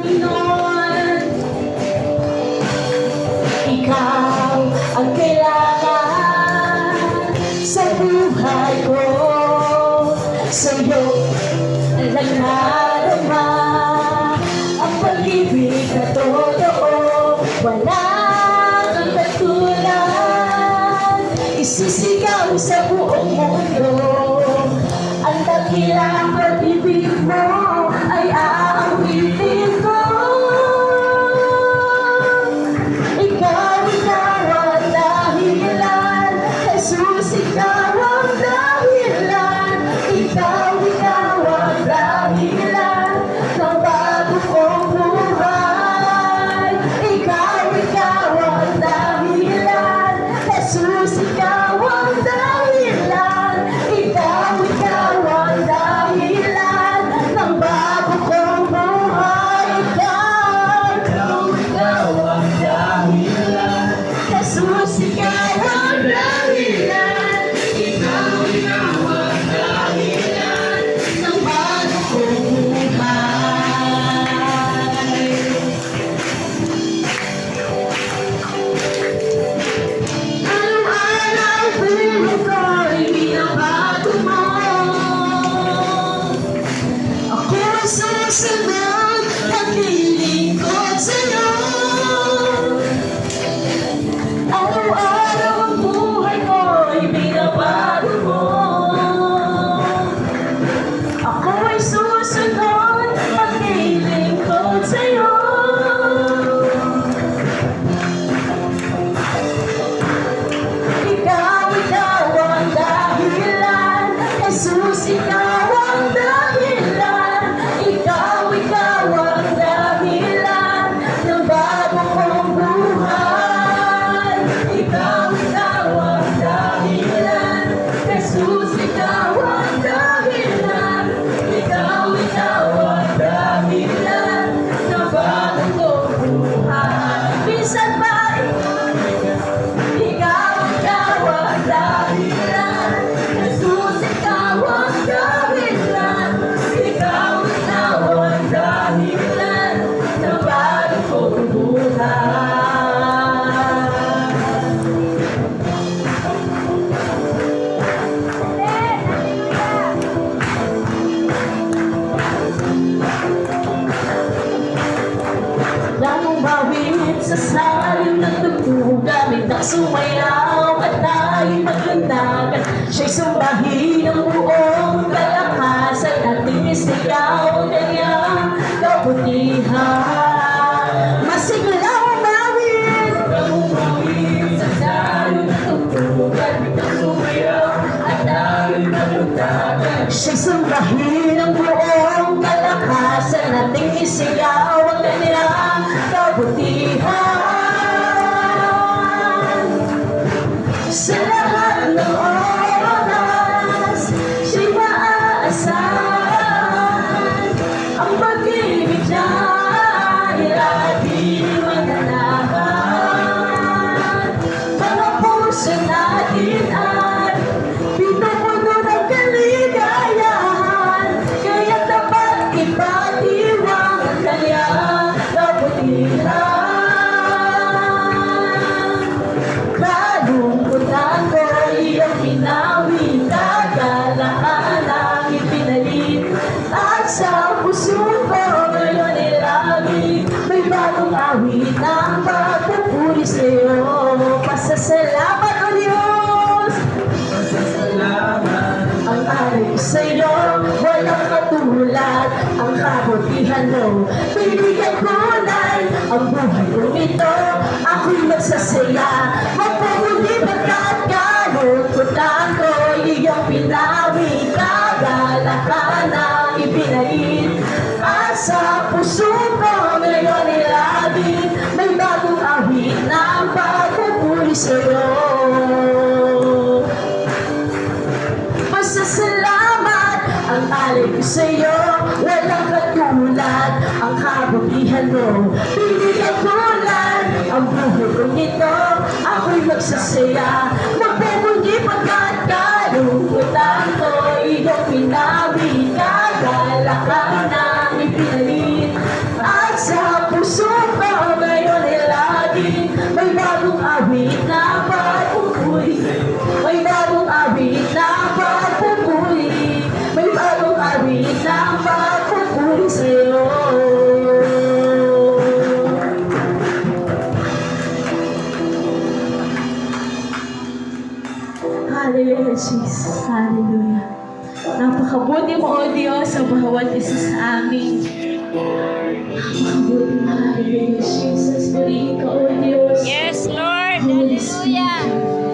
Panginoon. Ikaw ang kailangan sa buhay ko. Sa'yo lang nadarama ang pag-ibig na totoo. Walang katulad, isisigaw sa buong mundo. Ang dakilang pag-ibig mo ay aawitin ko. Ikaw ang dahilan, Jesus, ikaw ang dahilan. Ikaw ang dahilan ng bago kong buhay. Ikaw ang dahilan, Jesus, ikaw ang dahilan. Ikaw ang dahilan ng bago kong buhay. Ikaw ang dahilan, Jesus, ikaw ang dahilan. Ikaw ang dahilan ng bago kong buhay. Araw-araw buhay ko'y binabago mo. Ako'y susunod, naglilingkod sa'yo. Araw-araw ang buhay ko'y binabago mo. Ako'y susunod, naglilingkod sa'yo. Ikaw ang dahilan, Jesus, ikaw ang dahilan. Ikaw ang dahilan ng bago kong buhay. Ikaw ang dahilan, Jesus, ikaw ang dahilan. Ikaw ang dahilan ng bago kong buhay. Minsan ba ikaw ang dahilan, Jesus, ikaw ang dahilan. Ikaw ang dahilan ng bago kong buhay. Lamang bawit sa salim ng tugtog, gamit ang sumayaw at tayo'y maglandagan. Siya'y sumbahin ang buong kalakasan at tinisigaw ang kanyang kabutihan. Masiglaw ang bawit, lamang bawit sa salim ng tugtog, gamit ang sumayaw at tayo'y maglandagan. Siya'y sumbahin ang buong kalakasan at tinisigaw ang kanyang kabutihan. Sa lahat ng oras, siya'y maaasahan. Ang pag-ibig niya ay laging mananahan. Mga puso natin ay pinupuno ng kaligayahan. Kaya dapat ipatiwang ang kanyang kabutihan. Kalungkutan ko iyong pinawi, kagalaan ang ipinalit. At sa puso ko ngayon ay lagi may bagong awit ng pagpupuri sa'yo. Pasasalamat o Diyos, pasasalamat ang aring sa'yo. Walang katulad ang kabutihan mo. Binigyan ko ang buhay kong ito. Ako'y magsasaya, magpupuli pagkat kalungkutan ko iyong pinawi, kagalakan ang ipinait. At sa puso ko ngayon ay lagi may bagong awit ng pagpupuli sa'yo. Pasasalamat ang alay ko sa'yo. Walang katulad ang kabutihan mo. Binigyan ko ang buhay kong ito. Ako'y magsasaya, magpupungi pagkat kalungkutan ko iyong pinawi, kagalakan ang ipinalit. At sa bagay sa'yo. Hallelujah, Jesus. Hallelujah. Napakabuti mo, O Diyos, sa bawat isa sa amin. Napakabuti mo, hallelujah, Jesus. Purihin ka, O Diyos. Yes, Lord. Holy Hallelujah. Spirit.